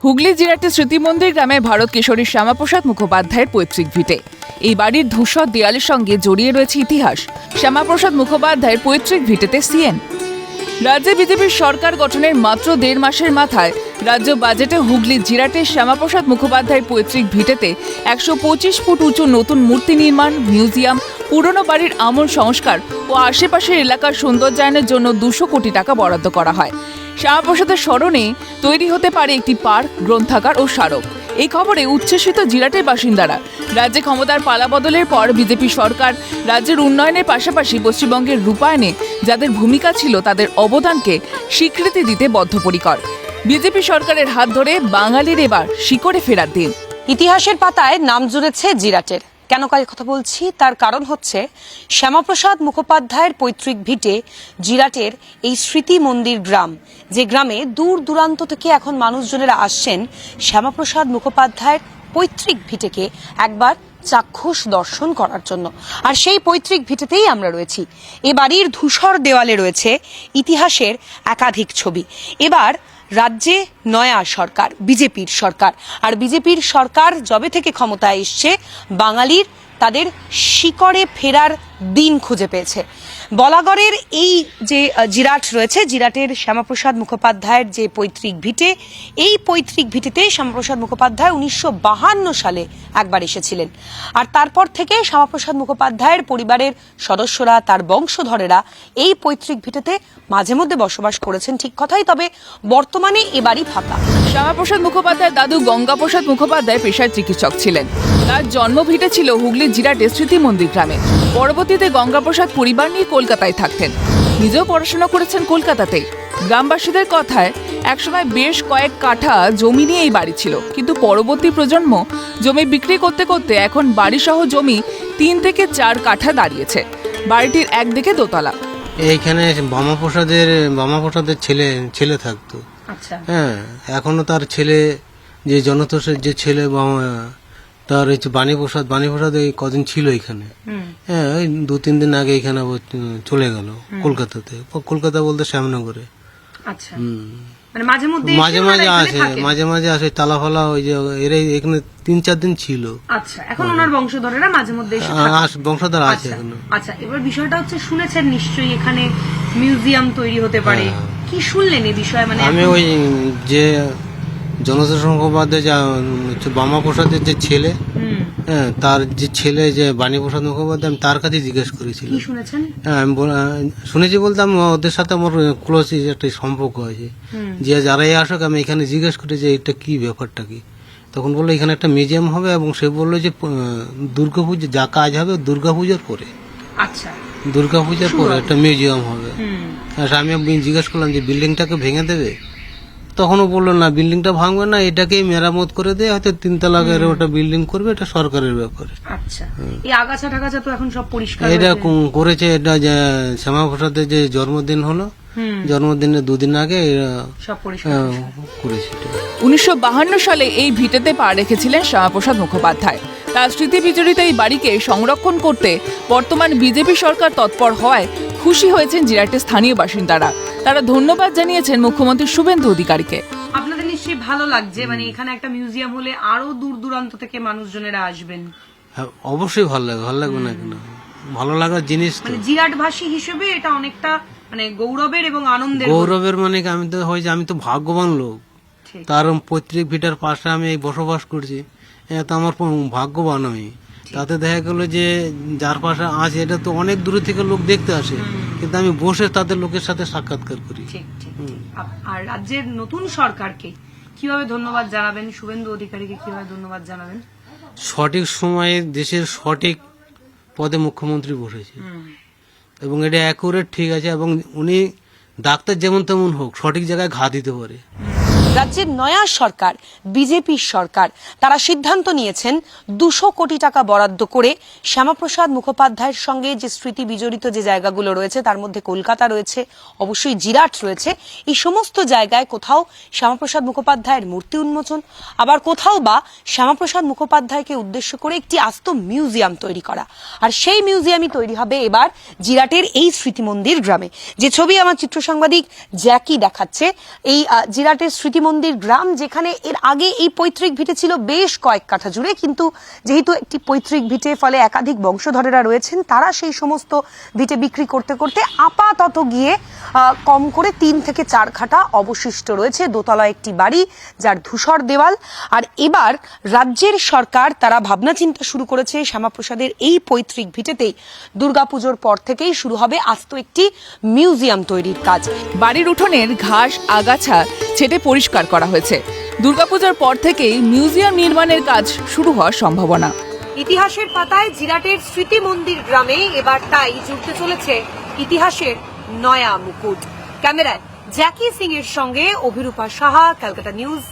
হুগলি জিরাটের স্মৃতিমন্দির গ্রামে ভারত কেশরীর শ্যামাপ্রসাদ মুখোপাধ্যায়ের পৈতৃক ভিটে। এই বাড়ির ধূসর দেয়ালের সঙ্গে জড়িয়ে রয়েছে ইতিহাস। শ্যামাপ্রসাদ মুখোপাধ্যায়ের পৈতৃক ভিটেতে সিএন। রাজ্যে বিজেপির সরকার গঠনের মাত্র 1.5 মাসের মাথায় রাজ্য বাজেটে হুগলি জিরাটের শ্যামাপ্রসাদ মুখোপাধ্যায়ের পৈতৃক ভিটেতে 125 ফুট উঁচু নতুন মূর্তি নির্মাণ, মিউজিয়াম, পুরনো বাড়ির আমূল সংস্কার ও আশেপাশের এলাকার সৌন্দর্যায়নের জন্য 200 কোটি টাকা বরাদ্দ করা হয়। শ্যামাপ্রসাদের স্মরণে তৈরি হতে পারে একটি পার্ক, গ্রন্থাগার ও স্মারক। এই খবরে উচ্ছ্বসিত জিরাটের বাসিন্দারা। রাজ্যে ক্ষমতার পালাবদলের পর বিজেপি সরকার রাজ্যের উন্নয়নের পাশাপাশি পশ্চিমবঙ্গের রূপায়ণে যাদের ভূমিকা ছিল তাদের অবদানকে স্বীকৃতি দিতে বদ্ধপরিকর। বিজেপি সরকারের হাত ধরে বাঙালির এবার শিকড়ে ফেরার দিন। ইতিহাসের পাতায় নাম জুড়েছে জিরাটের। কেন কথা বলছি তার কারণ হচ্ছে শ্যামাপ্রসাদ মুখোপাধ্যায়ের পৈতৃক ভিটে জিরাটের এই স্মৃতি মন্দির গ্রাম, যে গ্রামে দূর দূরান্ত থেকে এখন মানুষজনেরা আসছেন শ্যামাপ্রসাদ মুখোপাধ্যায়ের পৈতৃক ভিটেকে একবার চাক্ষুষ দর্শন করার জন্য। আর সেই পৈতৃক ভিটেতেই আমরা রয়েছি। এ বাড়ির ধূসর দেওয়ালে রয়েছে ইতিহাসের একাধিক ছবি। এবার রাজ্যে নয়া সরকার, বিজেপির সরকার। আর বিজেপির সরকার যবে থেকে ক্ষমতায় এসছে বাঙালির তাদের শিকড়ে ফেরার দিন খুঁজে পেয়েছে। বলাগড়ের এই যে জিরাট রয়েছে, জিরাটের শ্যামাপ্রসাদ মুখোপাধ্যায়ের যে পৈতৃক ভিটে, এই পৈতৃক ভিটেতে শ্যামাপ্রসাদ মুখোপাধ্যায় 1952 সালে একবার এসেছিলেন। আর তারপর থেকে শ্যামাপ্রসাদ মুখোপাধ্যায়ের পরিবারের সদস্যরা, তার বংশধরেরা এই পৈতৃক ভিটেতে মাঝে মধ্যে বসবাস করেছেন, ঠিক কথাই। তবে বর্তমানে এ বাড়ি ফাঁকা। শ্যামাপ্রসাদ মুখোপাধ্যায়ের দাদু গঙ্গাপ্রসাদ মুখোপাধ্যায় পেশায় চিকিৎসক ছিলেন। তার জন্মভিটে ছিল হুগলির জিরাটের স্মৃতিমন্দির গ্রামে। পরবর্তীতে গঙ্গাপ্রসাদ পরিবার নিয়ে কলকাতায় থাকতেন। নিজেও পড়াশোনা করেছেন কলকাতাতেই। গ্রামবাসীদের কথায় একসময় বেশ কয়েক কাঠা জমি নিয়ে এই বাড়ি ছিল, কিন্তু পরবর্তী প্রজন্ম জমি বিক্রি করতে করতে এখন বাড়িসহ জমি 3 থেকে 4 কাঠা দাঁড়িয়েছে। বাড়িটির একদিকে দোতলা। এইখানে বামাপ্রসাদের ছেলে থাকতো। আচ্ছা। হ্যাঁ, এখনো তার ছেলে, যে জনতোষের যে ছেলে তার হচ্ছে বাণীপ্রসাদ এই কদিন ছিল এখানে। হ্যাঁ, ওই 2-3 দিন আগে এখানে চলে গেল কলকাতাতে। কলকাতা বলতে শ্যামনগরে। আচ্ছা। মানে মাঝে মাঝে আসে তালাফালা, ওই যে এরা এখানে 3-4 দিন ছিল। আচ্ছা, এখন ওনার বংশধরেরা মাঝে মধ্যে বংশধর আছে এখনো। আচ্ছা, এবার বিষয়টা হচ্ছে, শুনেছেন নিশ্চয়ই এখানে মিউজিয়াম তৈরি হতে পারে। কি শুনলেন এই বিষয়ে? মানে আমি ওই যে জনতা মুখোপাধ্যায় বামাপ্রসাদের যে ছেলে, হ্যাঁ, তার যে ছেলে যে বাণীপ্রসাদ মুখোপাধ্যায়, আমি তার কাছে জিজ্ঞেস করেছিলাম। কি শুনেছেন? হ্যাঁ, আমি শুনেছি বলতে আমি ওদের সাথে আমার ক্লোজ একটা সম্পর্ক আছে। যে যারাই আসুক আমি এখানে জিজ্ঞেস করি যে এটা কি ব্যাপারটা কি। তখন বললো এখানে একটা মিউজিয়াম হবে, এবং সে বললো যে দুর্গাপুজো যা কাজ হবে দুর্গাপুজোর পরে। আচ্ছা, দুর্গাপূজার পরে একটা মিউজিয়াম হবে। আমি জিজ্ঞেস করলাম যে বিল্ডিংটাকে ভেঙে দেবে? তখনও বললো না, বিল্ডিংটা ভাঙবে না, এটাকেই মেরামত করে দিয়ে হয়তো 3 তলা ওটা বিল্ডিং করবে, এটা সরকারের ব্যাপারে। আচ্ছা, এই আগাছা টাগাছা তো এখন সব পরিষ্কার এটা করেছে। এটা যে শ্যামাপ্রসাদের যে জন্মদিন হলো, জন্মদিনের 2 দিন আগে সব পরিষ্কার করেছে। 1952 সালে এই ভিটেতে পা রেখেছিলেন শ্যামাপ্রসাদ মুখোপাধ্যায়। তার স্মৃতি বিজড়িত এই বাড়িকে সংরক্ষণ করতে বর্তমান বিজেপি সরকার তৎপর হওয়ায় খুশি হয়েছেন জিরাটের স্থানীয় বাসিন্দারা। তারা ধন্যবাদ জানিয়েছেন মুখ্যমন্ত্রী শুভেন্দু অধিকারীকে। আপনাদের নিশ্চয়ই ভালো লাগছে, মানে এখানে একটা মিউজিয়াম হলে আরো দূর দূরান্ত থেকে মানুষজনেরা আসবেন। হ্যাঁ, অবশ্যই ভালো লাগবে না কেন? ভালো লাগার জিনিস। মানে জিরাটবাসী হিসেবে এটা অনেকটা মানে গৌরবের এবং আনন্দের। গৌরবের মানে আমি তো ভাগ্যবান লোক। তার পৈতৃক ভিটার পাশে আমি বসবাস করছি, এটা আমার ভাগ্যবান আমি। তাতে দেখা গেল যে যার পাশে আছে, এটা তো অনেক দূরে থেকে লোক দেখতে আসে, কিন্তু আমি বসে তাদের লোকের সাথে সাক্ষাৎকার করি। আর রাজ্যের নতুন সরকারকে কিভাবে ধন্যবাদ জানাবেন? শুভেন্দু অধিকারীকে কিভাবে ধন্যবাদ জানাবেন? সঠিক সময়ে দেশের সঠিক পদে মুখ্যমন্ত্রী বসেছে, এবং এটা অ্যাকুরেট ঠিক আছে, এবং উনি ডাক্তার যেমন তেমন হোক সঠিক জায়গায় ঘা দিতে পারে। রাজ্যের নয়া সরকার, বিজেপির সরকার, তারা সিদ্ধান্ত নিয়েছেন 200 কোটি টাকা বরাদ্দ করে শ্যামাপ্রসাদ মুখোপাধ্যায়ের সঙ্গে যে স্মৃতি বিজড়িত যে জায়গাগুলো রয়েছে, তার মধ্যে কলকাতা রয়েছে, অবশ্যই জিরাট রয়েছে, এই সমস্ত জায়গায় কোথাও শ্যামাপ্রসাদ মুখোপাধ্যায়ের মূর্তি উন্মোচন, আবার কোথাও বা শ্যামাপ্রসাদ মুখোপাধ্যায়কে উদ্দেশ্য করে একটি আস্ত মিউজিয়াম তৈরি করা। আর সেই মিউজিয়ামই তৈরি হবে এবার জিরাটের এই স্মৃতিমন্দির গ্রামে। যে ছবি আমার চিত্র সাংবাদিক জ্যাকি দেখাচ্ছে, এই জিরাটের স্মৃতি মন্দির গ্রাম, যেখানে এর আগে এই পৈতৃক ভিটে ছিল বেশ কয়েক কাঠা জুড়ে, কিন্তু যেহেতু একটি পৈতৃক ভিটে, ফলে একাধিক বংশধরেরা রয়েছেন, তারা সেই সমস্ত ভিটে বিক্রি করতে করতে আপাতত গিয়ে কম করে 3 থেকে 4 কাঠা অবশিষ্ট রয়েছে। দোতলা একটি বাড়ি, যার ধূসর দেওয়াল। আর এবার রাজ্যের সরকার তারা ভাবনা চিন্তা শুরু করেছে শ্যামাপ্রসাদের এই পৈতৃক ভিটেতেই দুর্গাপুজোর পর থেকেই শুরু হবে আস্ত একটি মিউজিয়াম তৈরির কাজ। বাড়ির উঠোনের ঘাস আগাছা ছেটে পরিষ্কার করা হয়েছে। দুর্গাপূজার পর থেকেই মিউজিয়াম নির্মাণের কাজ শুরু হওয়ার সম্ভাবনা। ইতিহাসের পাতায় জিরাটের স্মৃতি মন্দির গ্রামে এবার তাই জুড়তে চলেছে ইতিহাসের নয়া মুকুট। ক্যামেরায় জ্যাকি সিং এর সঙ্গে অভিরূপা সাহা, ক্যালকাটা নিউজ।